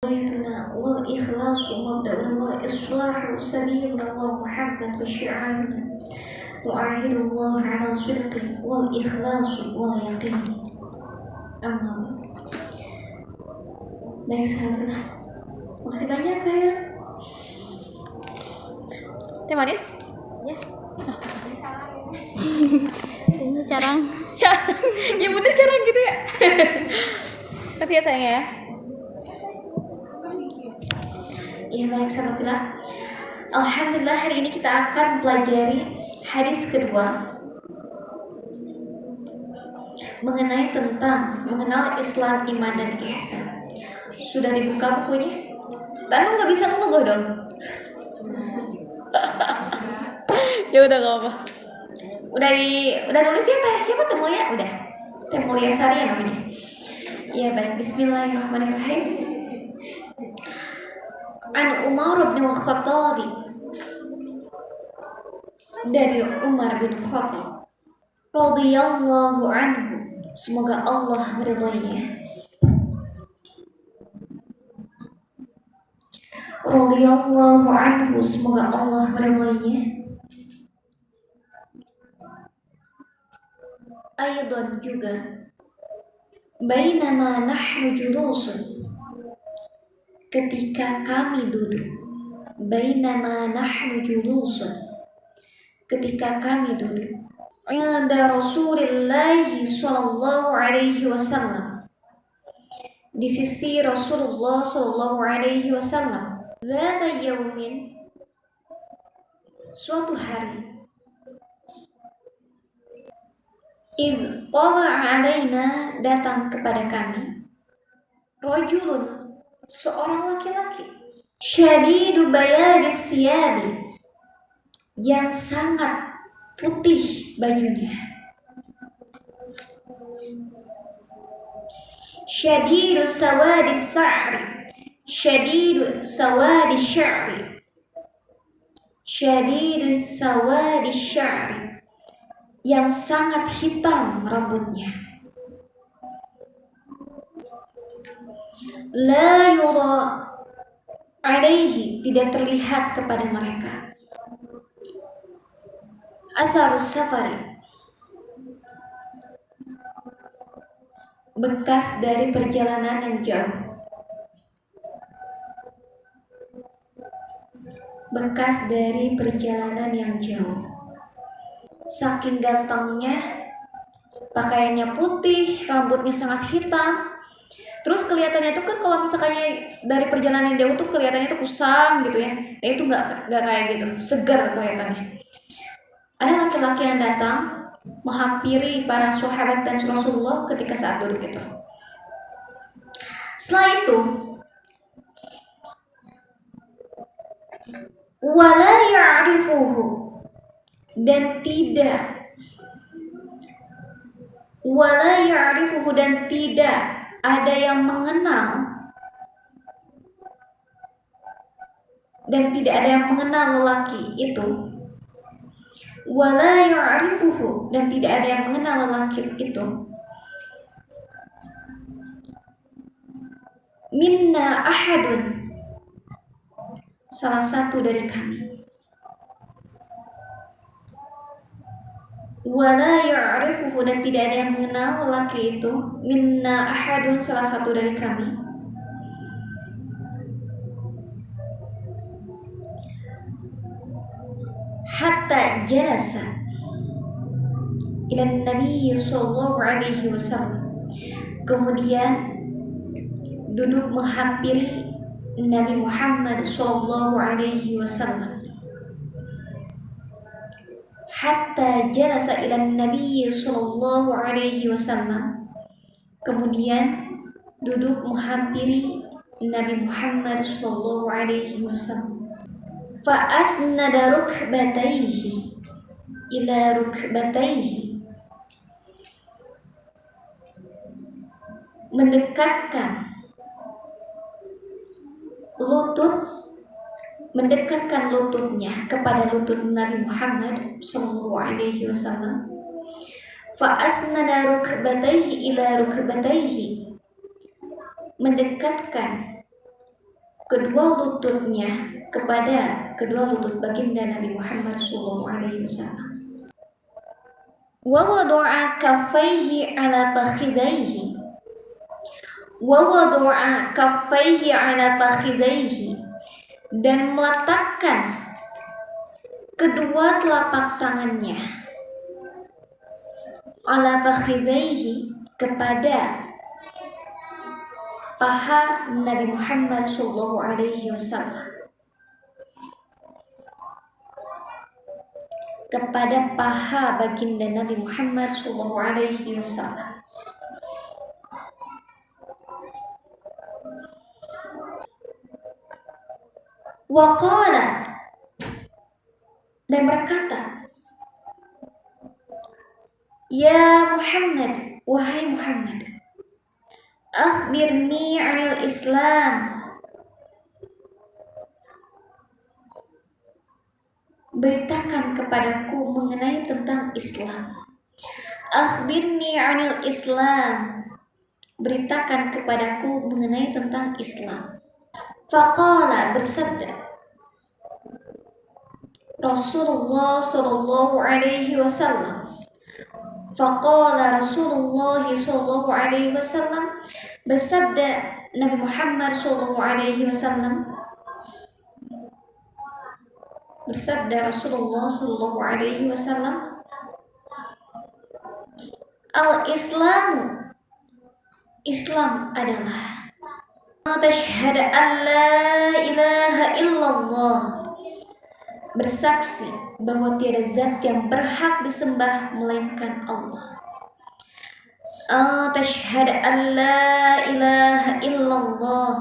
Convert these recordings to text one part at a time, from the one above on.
غايتنا والإخلاص مبدأنا والإصلاح سبيلنا والمحبة شعارنا نعاهد الله على صدق والإخلاص واليقين. Amma baik sahabat, makasih banyak saya. Teh manis? Ya. Makasih. Ini carang. Ya bener carang gitu ya. Kasih ya sayang ya. Ya baik sahabat, alhamdulillah hari ini kita akan mempelajari hadis kedua mengenai tentang mengenal Islam, iman dan ihsan. Sudah dibuka bukunya? Tanu nggak bisa ngelugoh dong. Ya udah nggak apa. Udah nulis ya teh siapa Teh Mulia? Udah. Teh Mulia Sari ya namanya. Ya baik, bismillahirrahmanirrahim. An Umar bin Khattab, dari Umar bin Khattab radhiyallahu anhu, semoga Allah meridhoinya. Radhiyallahu anhu, semoga Allah meridhoinya. Aidan juga, bainama nahnu julusun, ketika kami duduk. Bainama nahnu julusun, ketika kami duduk. Inda Rasulillahi sallallahu alaihi wasallam, di sisi Rasulullah sallallahu alaihi wasallam. Zata yaumin, suatu hari. Idh tala'a alaina, datang kepada kami. Rajulun, seorang laki-laki. Syadidu bayadis siyabi, yang sangat putih bajunya. Syadidu sawadi sa'ri, syadidu sawadi sya'ri, syadidu sawadi sya'ri, yang sangat hitam rambutnya. La yura alaihi, tidak terlihat kepada mereka. Asarus safari, bekas dari perjalanan yang jauh. Bekas dari perjalanan yang jauh. Saking gantengnya, pakaiannya putih, rambutnya sangat hitam. Terus kelihatannya tuh kan kalau misalkannya dari perjalanan jauh tuh kelihatannya tuh kusam gitu ya. Nah itu nggak kayak gitu, segar kelihatannya. Ada laki-laki yang datang menghampiri para sahabat dan Rasulullah ketika saat duduk itu. Setelah itu, wala ya'rifuhu, dan tidak, wala ya'rifuhu, dan tidak ada yang mengenal, dan tidak ada yang mengenal lelaki itu. Wala ya'rifuhu, dan tidak ada yang mengenal lelaki itu. Minna ahadun, salah satu dari kami. Wala ya'rifuhu, dan tidak ada yang mengenal lelaki itu. Minna ahadun, salah satu dari kami. Hatta jalasa ila Nabi sallallahu alaihi wasallam, kemudian duduk menghampiri Nabi Muhammad sallallahu alaihi wasallam. Hatta jalasa ila Nabi sallallahu alaihi wasallam, kemudian duduk menghampiri Nabi Muhammad sallallahu alaihi wasallam. Fa asnada rukbatayhi ila rukbatayhi, mendekatkan lututnya kepada lutut Nabi Muhammad sallallahu alaihi wasallam. Fa asnada rukbatayhi ila rukbatayhi, mendekatkan kedua lututnya kepada kedua lutut baginda Nabi Muhammad SAW. Wa wada'a kaffaihi ala fakhidaihi. Wa wada'a kaffaihi ala fakhidaihi, dan meletakkan kedua telapak tangannya ala fakhidaihi, kepada paha Nabi Muhammad SAW, kepada paha baginda Nabi Muhammad SAW. Waqala, dan berkata, ya Muhammad, wahai Muhammad, akhbirni 'anil Islam, beritakan kepadaku mengenai tentang Islam. Akhbirni 'anil Islam, beritakan kepadaku mengenai tentang Islam. Faqala, bersabda Rasulullah sallallahu alaihi wasallam. Faqala Rasulullah sallallahu alaihi wasallam, bersabda Nabi Muhammad sallallahu alaihi wasallam, bersabda Rasulullah sallallahu alaihi wasallam, al-Islamu, Islam adalah tashhadu an la ilaha illallah, bersaksi bahwa tiada zat yang berhak disembah melainkan Allah. Tashhadu an la ilaha illallah,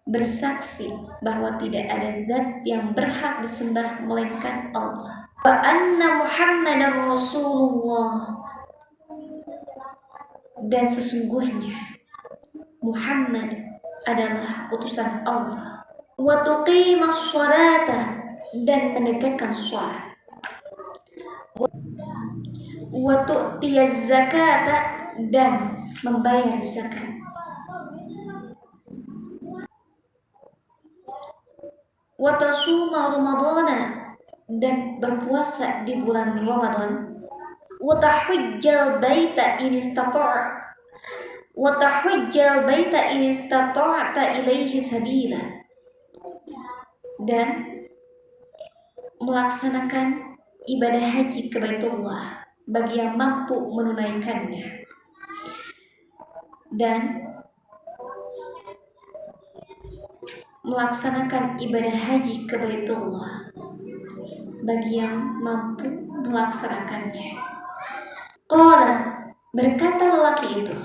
bersaksi bahwa tidak ada zat yang berhak disembah melainkan Allah. Wa anna Muhammadar Rasulullah, dan sesungguhnya Muhammad adalah utusan Allah. Wa tuqimas sholata, dan menegakkan sholat. Wa tu'tiyaz zakata, dan membayar zakat. Wa tasuma ramadana, dan berpuasa di bulan Ramadan. Wa tahujjal baita in istata', wa tahujjal baita in istata'ta ilaihi sabila, dan melaksanakan ibadah haji ke Baitullah bagi yang mampu menunaikannya, dan melaksanakan ibadah haji ke Baitullah bagi yang mampu melaksanakannya. Qala, berkata lelaki itu,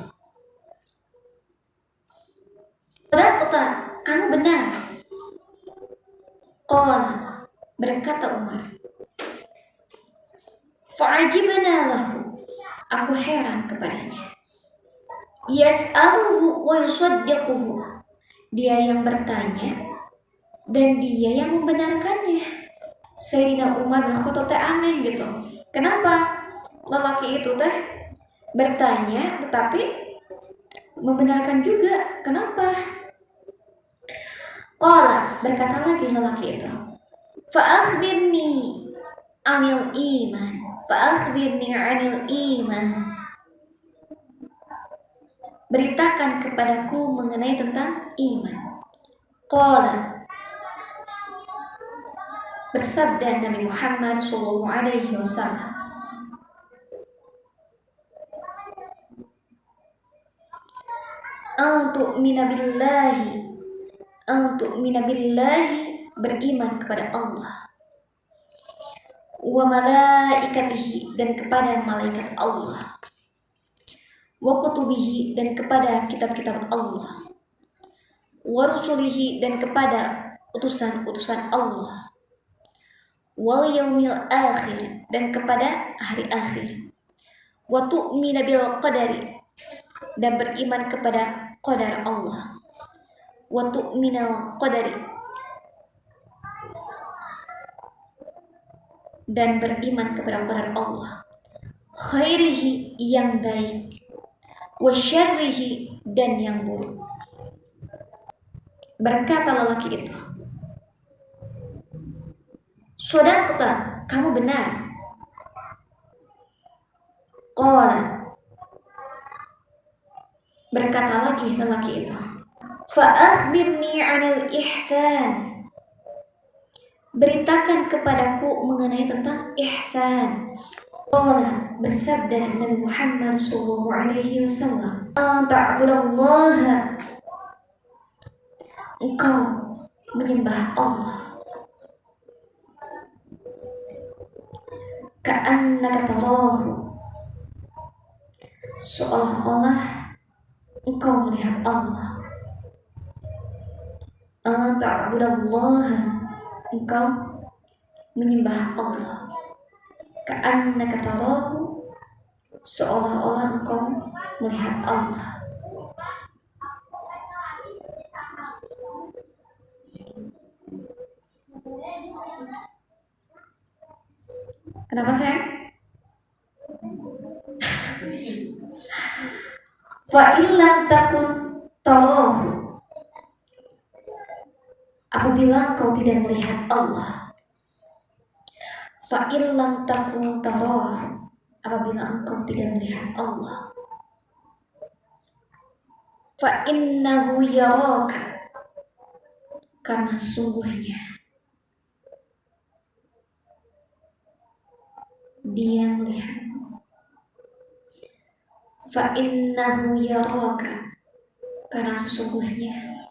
sadaqta, kamu benar. Qala, berkata Umar, fa'ajibna lahu, aku heran kepadanya. Yas'aluhu wa yusaddiquhu, dia yang bertanya dan dia yang membenarkannya. Sayyidina Umar bin Khattab teh aneh gitu. Kenapa lelaki itu teh bertanya tetapi membenarkan juga? Kenapa? Qala, berkata lagi lelaki itu, fa'akhbirni 'anil iman, fa'akhbirni 'anil iman, beritakan kepadaku mengenai tentang iman. Qala, bersabda Nabi Muhammad sallallahu alaihi wasallam, antu'mina billahi, beriman kepada Allah, wa malaikatihi, dan kepada malaikat Allah, wa kutubihi, dan kepada kitab-kitab Allah, wa rusulihi, dan kepada utusan-utusan Allah, wal yaumil akhir, dan kepada hari akhir, wa tu'mina bil qadari, dan beriman kepada qadar Allah, wa tu'minal qadari, dan beriman kepada qadar Allah, khairihi, yang baik, wa syarrihi, dan yang buruk. Berkata lelaki itu, "Shadaqta, kamu benar." Qala, berkata lagi lelaki itu, "Fa akhbirni 'anil ihsan." Beritakan kepadaku mengenai tentang ihsan. Qala, bersabda Nabi Muhammad sallallahu alaihi wasallam, "Ta'budallaha." Engkau menyembah Allah. Ka'annaka tarahu. Seolah-olah engkau melihat Allah. Ta'budallaha. Engkau menyembah Allah. Ka'annaka tarahu. Seolah-olah engkau melihat Allah. Kenapa sayang? Fa illam takun tarahu. Apabila engkau tidak melihat Allah. Fa illam takun tarahu. Apabila engkau tidak melihat Allah. Fa innahu yaraka. Karena sesungguhnya Dia melihatmu. Fa innahu yaraka. Karena sesungguhnya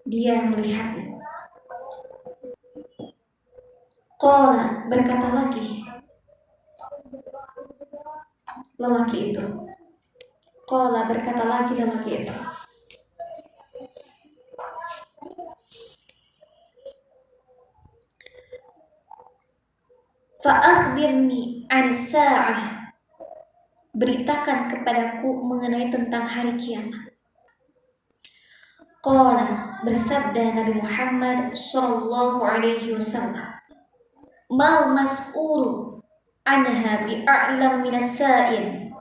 Dia melihatmu. Qala, berkata lagi lelaki itu. Qala, berkata lagi lelaki itu. Fa akhbirni 'anis sa'ah. Beritakan kepadaku mengenai tentang hari kiamat. Qala, bersabda Nabi Muhammad sallallahu alaihi wasallam, "Mal mas'ulu anha bi'a'lam minas sa'il."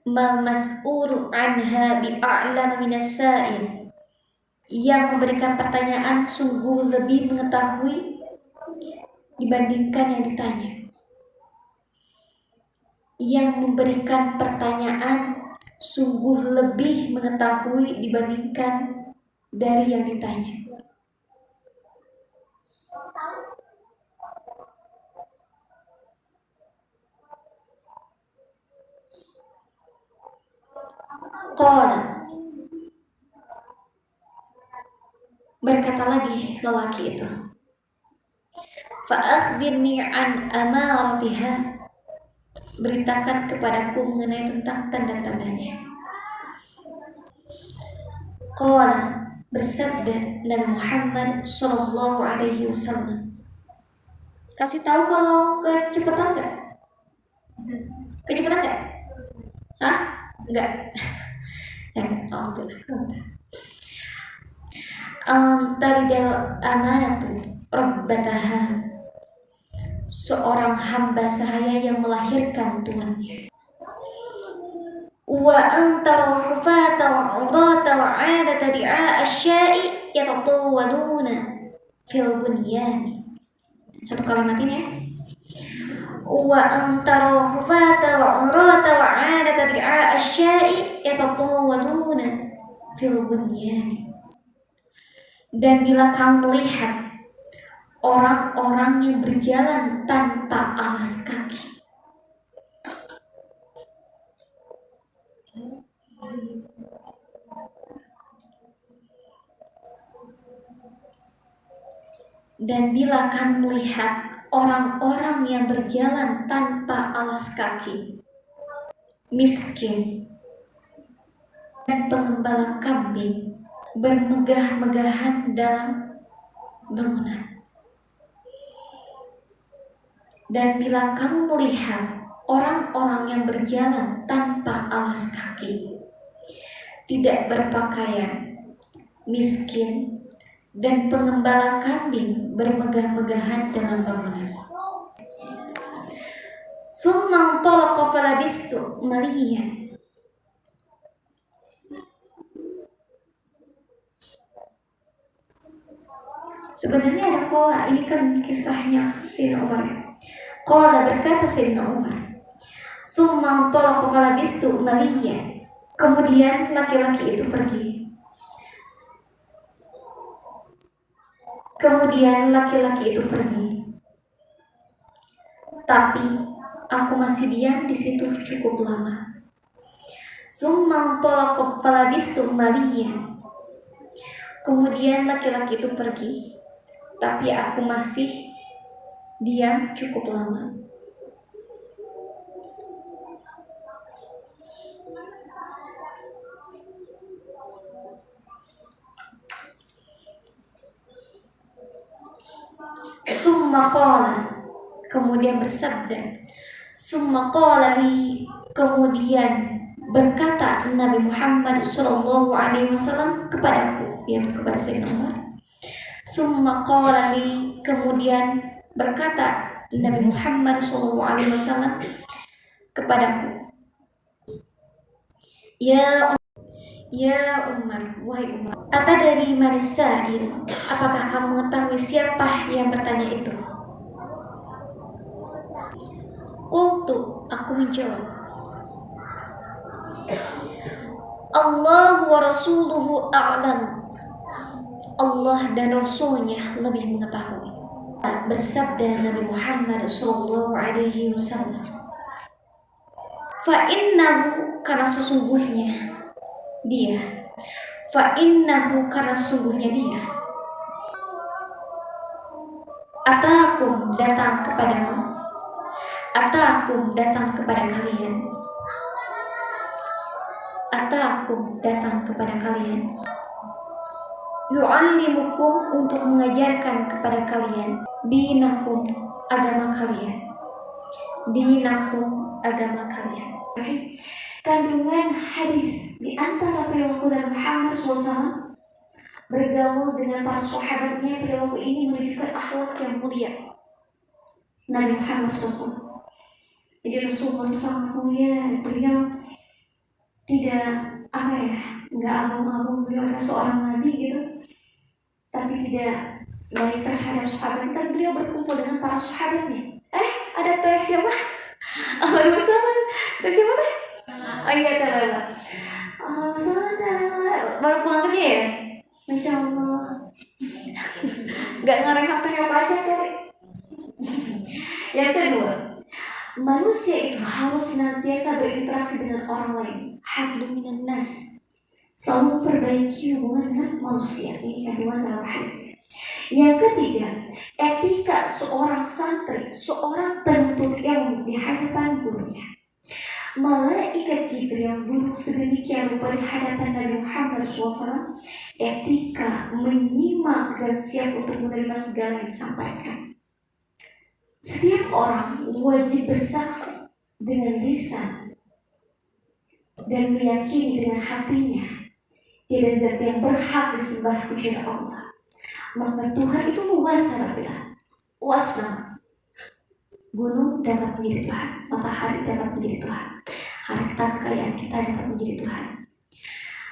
Mal mas'ulu anha bi'a'lam minas sa'il. Yang memberikan pertanyaan sungguh lebih mengetahui dibandingkan yang ditanya. Yang memberikan pertanyaan sungguh lebih mengetahui dibandingkan dari yang ditanya. Qala, berkata lagi lelaki itu, "Fa akhbirni 'an amaratiha." Beritakan kepadaku mengenai tentang tanda-tandanya. Qala, bersabda Nabi Muhammad sallallahu alaihi wasallam, kasih tahu kalau kecepatan enggak? Kecepatan enggak? Hah? Enggak. Alhamdulillah. Taridal amanatu rabbataha. Seorang hamba sahaya yang melahirkan tuannya. Wa antara hufata wa 'urata wa 'adata di'a asya'i yatatawwaduna fil bunyani. Satu kalimat ini ya. Wa antara hufata wa 'urata wa 'adata di'a asya'i yatatawwaduna fil bunyani. Dan bila kamu melihat orang-orang yang berjalan tanpa alas kaki, dan bila kamu melihat orang-orang yang berjalan tanpa alas kaki, miskin, dan pengembala kambing bermegah-megahan dalam bangunan. Dan bila kamu melihat orang-orang yang berjalan tanpa alas kaki, tidak berpakaian, miskin, dan pengembala kambing bermegah-megahan dalam bangunan. Summa talaqa falabistu maliyan. Sebenarnya ada qala, ini kan kisahnya Sayyidina Umar ya. Qala, berkata Sayyidina Umar, summa talaqa falabistu maliyan. Kemudian laki-laki itu pergi. Tapi aku masih diam di situ cukup lama. Summa talaqa falabistu maliyan. Kemudian laki-laki itu pergi, tapi aku masih diam cukup lama. Summa qala, kemudian bersabda. Summa qala li, kemudian berkata Nabi Muhammad sallallahu alaihi wasallam kepadaku, yaitu kepada Sayyidina Umar. Summa qala li, kemudian berkata Nabi Muhammad sallallahu alaihi wasallam kepadaku, Ya Umar, wahai Umar, atadari manis sa'il, apakah kamu mengetahui siapa yang bertanya itu? Qultu, aku menjawab, Allah wa rasuluhu a'lam, Allah dan Rasulnya lebih mengetahui. Bersabda Nabi Muhammad sallallahu alaihi wasallam, fa innahu, karena sesungguhnya dia, fa innahu, karena sesungguhnya dia, atakum, datang kepadamu, atakum, datang kepada kalian, atakum, datang kepada kalian, yu'allimukum, untuk mengajarkan kepada kalian, dinakum, agama kalian, dinakum, agama kalian. Kandungan hadis di antara perilaku Nabi Muhammad SAW bergaul dengan para sahabatnya, perilaku ini menunjukkan akhlak yang mulia Nabi Muhammad SAW. Jadi Rasulullah itu sangat mulia, beliau tidak nggak abang-abang, beliau adalah seorang nabi gitu, tapi tidak baik terhadap sahabat. Tapi beliau berkumpul dengan para sahabatnya. Ada teh siapa? Ahmad Musawan, teh siapa teh? Oh iya, coba. Baru pulang kerja ya? Masya Allah. Gak ngareng HP apa aja kali. Yang kedua, manusia itu harus senantiasa berinteraksi dengan orang lain. Hablum minan nas, selalu memperbaiki hubungan dengan manusia. Ini kandungan dalam hadis. Yang ketiga, etika seorang santri, seorang penuntut ilmu di hadapan gurunya. Malaikat Jibril duduk sedemikian rupa di hadapan Nabi Muhammad SAW. Etika menyimak dan siap untuk menerima segala yang disampaikan. Setiap orang wajib bersaksi dengan lisan dan meyakini dengan hatinya tidak ada yang berhak disembah kecuali Allah. Maka Tuhan itu luas, sahabat, luas banget. Gunung dapat menjadi Tuhan, matahari dapat menjadi Tuhan, harta kekayaan kita dapat menjadi Tuhan,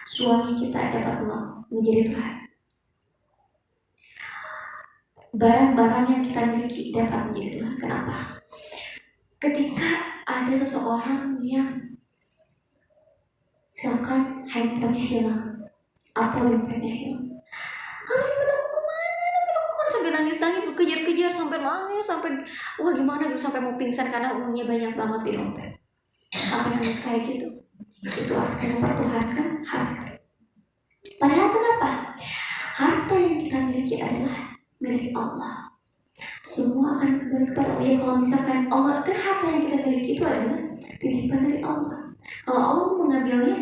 suami kita dapat menjadi Tuhan, barang-barang yang kita miliki dapat menjadi Tuhan. Kenapa? Ketika ada seseorang yang misalkan handphonenya hilang atau dompetnya hilang, sampai nangis-nangis, kejar-kejar sampai nangis, sampai wah gimana gue, sampai mau pingsan karena uangnya banyak banget di dompet, sampai nangis kayak gitu. Itu artinya mempertuhankan harta. Padahal kenapa? Harta yang kita miliki adalah milik Allah. Semua akan kembali kepada Allah. Ya, kalau misalkan Allah, kan harta yang kita miliki itu adalah titipan dari Allah. Kalau Allah mau mengambilnya,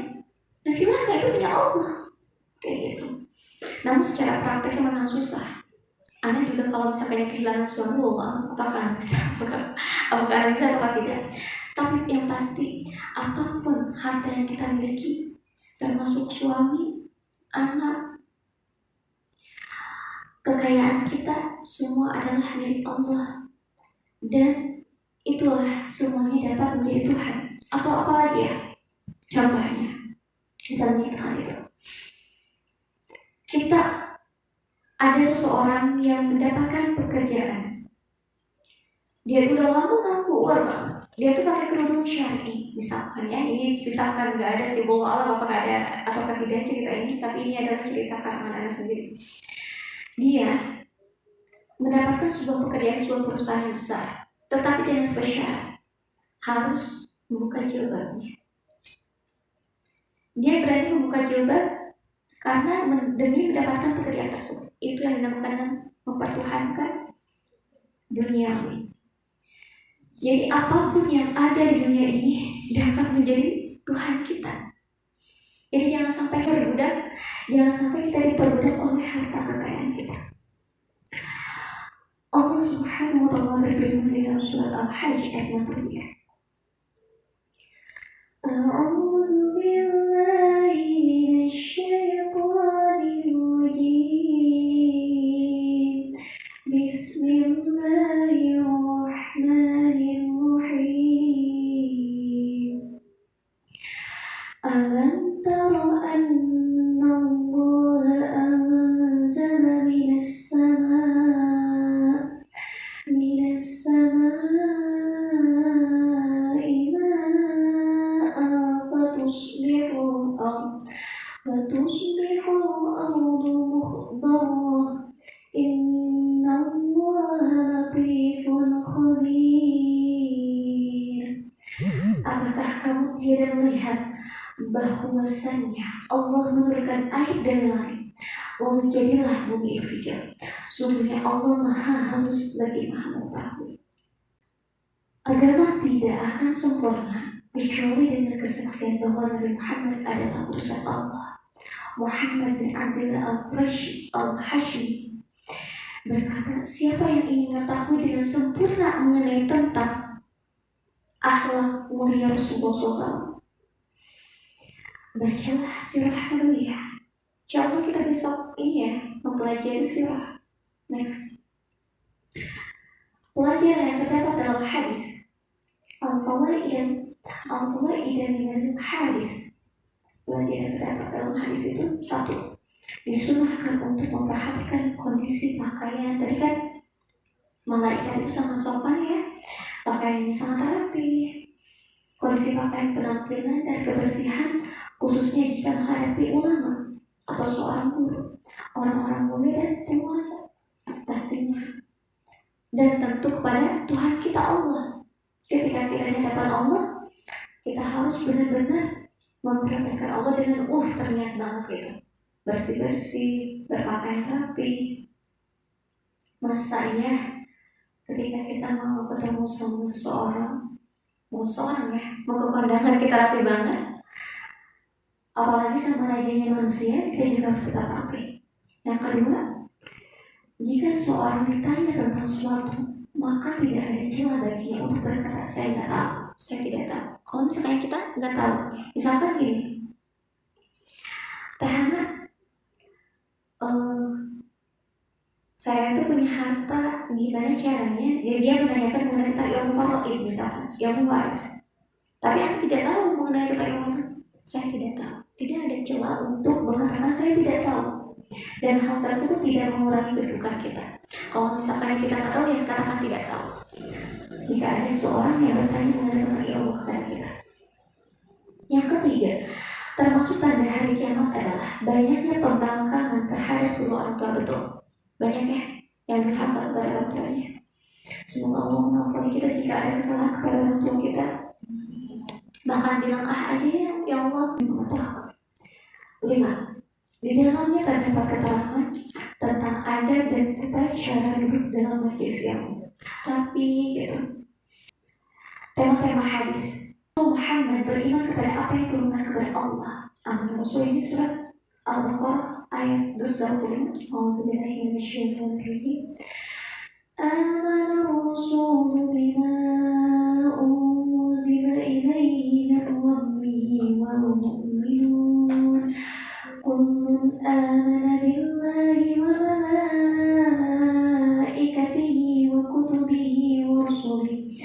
ya silakan, itu punya Allah. Kayak gitu. Namun secara prakteknya memang susah. Anda juga kalau misalkan kehilangan suami, apakah bisa? Apakah Anda bisa atau tidak? Tapi yang pasti, apapun harta yang kita miliki, termasuk suami, anak, kekayaan kita, semua adalah milik Allah. Dan itulah semuanya dapat menjadi Tuhan. Atau apalagi ya? Contohnya, bisa menjadi Tuhan itu. Kita ada seseorang yang mendapatkan pekerjaan. Dia tuh udah lama nganggur banget. Dia tuh pakai kerudung syar'i, misalkan ya. Ini misalkan nggak ada simbol alam apa nggak ada atau tidak cerita ini, tapi ini adalah cerita karangan Anas sendiri. Dia mendapatkan sebuah pekerjaan sebuah perusahaan yang besar, tetapi dengan syarat harus membuka jilbabnya. Dia berani membuka jilbab karena demi mendapatkan pekerjaan tersebut. Itu yang dinamakan dengan mempertuhankan dunia ini. Jadi apapun yang ada di dunia ini dapat menjadi Tuhan kita. Jadi jangan sampai diperbudak, jangan sampai kita diperbudak oleh harta kekayaan kita. Allah Subhanahu wa Ta'ala berfirman di dalam surat Al-Hajj ayat 63. A'udzu billahi minasyaitonir rajim. Bismillahirrahmanirrahim. Alam tara anna Allah anzala minas samaa'i ma'an fatusbihul ardu mukhdarrah. Inna Allaha latifun khabir. Apakah kamu tidak melihat bahwasannya Allah menurunkan air dari langit, lalu jadilah bumi itu hijau? Sungguhnya Allah Maha Halus lagi Maha Mengetahui. Agama tidak akan sempurna kecuali dengan kesaksian bahwa Nabi Muhammad adalah utusan Allah. Muhammad bin Abdullah al-Hashmi berkata, siapa yang ingin mengetahui dengan sempurna mengenai tentang akhlak mulia Rasulullah SAW, bacalah sirah Nabawiyah. Insyaallah kita besok ini ya mempelajari sirah. Next, pelajaran yang terdapat dalam hadis Al-Fawaidan minal hadis. Pelajaran yang terdapat dalam hadis itu: 1. Disunahkan untuk memperhatikan kondisi pakaian. Tadi kan malaikat itu sangat sopan ya, pakaiannya sangat rapi. Kondisi pakaian, penampilan dan kebersihan, khususnya jika menghadapi ulama atau seorang guru, orang-orang mulia dan dewasa pastinya. Dan tentu kepada Tuhan kita Allah. Ketika kita di hadapan Allah, kita harus benar-benar memprioritaskan Allah dengan terlihat banget gitu, bersih-bersih, berpakaian rapi. Masa ya ketika kita mau ketemu sama seseorang ya, mau ke kondangan kita rapi banget, apalagi sama rajanya manusia, kita juga harus tetap rapi. Yang kedua, jika seseorang ditanya tentang sesuatu, maka tidak ada celah baginya untuk berkata saya nggak tahu, saya tidak tahu. Kalau misalnya kita nggak tahu, misalkan gini, Tehana, saya tuh punya harta, gimana caranya? Dia menanyakan mengenai tentang ilmu faraid, misalkan ilmu waris. Tapi Anda tidak tahu mengenai tentang ilmu itu. Saya tidak tahu. Tidak ada celah untuk mengatakan saya tidak tahu. Dan hal tersebut tidak mengurangi kedudukan kita. Kalau misalkan kita nggak tahu, ya katakan tidak tahu. Jika ada seorang yang bertanya mengenai tentang ilmu kepada kita. Yang ketiga, termasuk tanda hari kiamat adalah banyaknya pembangkangan terhadap kedua orang tua. Betul, banyak ya yang berhamba kepada orang tuanya. Semoga Allah mengampuni kita jika ada kesalahan kepada orang tua kita. Bahkan bilang aja ya Allah. 5. Di dalamnya terdapat keterangan tentang adab dan tata cara duduk dalam majelis ilmu. Tapi gitu, tema-tema hadis Muhammad beriman kepada apa yang turunkan kepada Allah. Amin. Rasul ini surat Al-Baqarah ayat 225. A'udzubillahi minasyaitonir rajim. Amana ar-rasulu bima unzila ilaihi min rabbihi wal mu'minun kullun amana billahi wa malaikatihi wa kutubihi wa rusulihi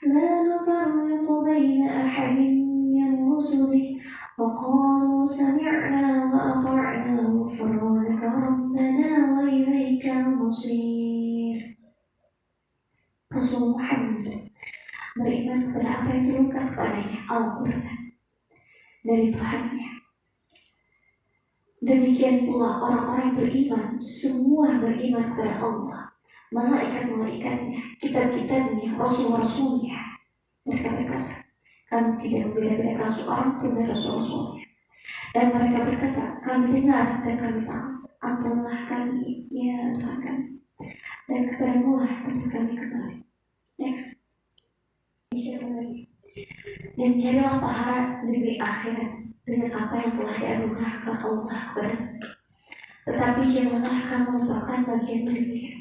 la nufarriqu baina ahadin min rusulihi wa qalu sami'na wa ata'na ghufranaka rabbana wa ilaikal menurunkan kepadanya Al-Quran dari Tuhannya. Demikian pula orang-orang beriman, semua beriman kepada Allah, malaikat-malaikatnya, kitab-kitabnya, rasul-rasulnya. Mereka berkata, kami tidak membeda-bedakan seorang pun dari rasul-rasulnya. Dan mereka berkata, kami dengar dan kami tahu, Engkaulah kami, ya Tuhan kami, dan kepadamu lah tempat kami kembali. Next. Dan carilah pahala negeri akhirat dengan apa yang telah dianugerahkan Allah kepada. Tetapi janganlah kamu melupakan bagian berikutnya,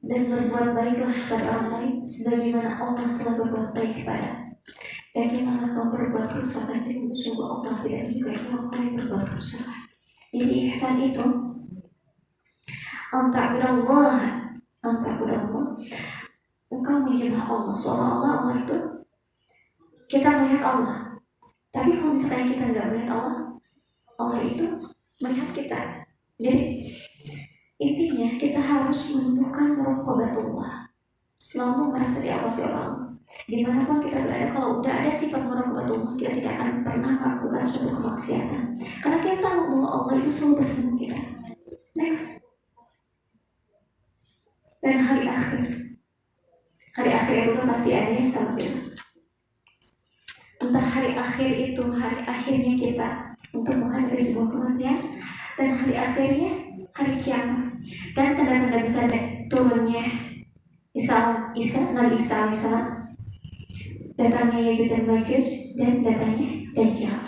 dan berbuat baiklah kepada orang lain sebagaimana Allah telah berbuat baik kepada. Dan janganlah kamu berbuat kerusakan dengan sungguh Allah tidak menyukai orang lain berbuat kerusakan. Jadi ihsan itu anta'budallah, engkau menyembah Allah seolah-olah Allah itu kita melihat Allah. Tapi kalau misalnya kita nggak melihat Allah, Allah itu melihat kita. Jadi intinya kita harus menumbuhkan muraqabatullah, selalu merasa diawasi oleh Allah. Dimanapun kita berada, kalau udah ada sifat muraqabatullah, kita tidak akan pernah melakukan suatu kemaksiatan, karena kita tahu bahwa Allah itu selalu bersama kita. Next. Dan hari akhir itu kan pasti ada yang stabil. Entah hari akhir itu hari akhirnya kita untuk menghadapi sebuah kematian, dan hari akhirnya hari kiamat, dan tanda-tanda besar turunnya Nabi Isa alaihissalam, datangnya Ya'juj dan Ma'juj, dan datangnya Dajjal.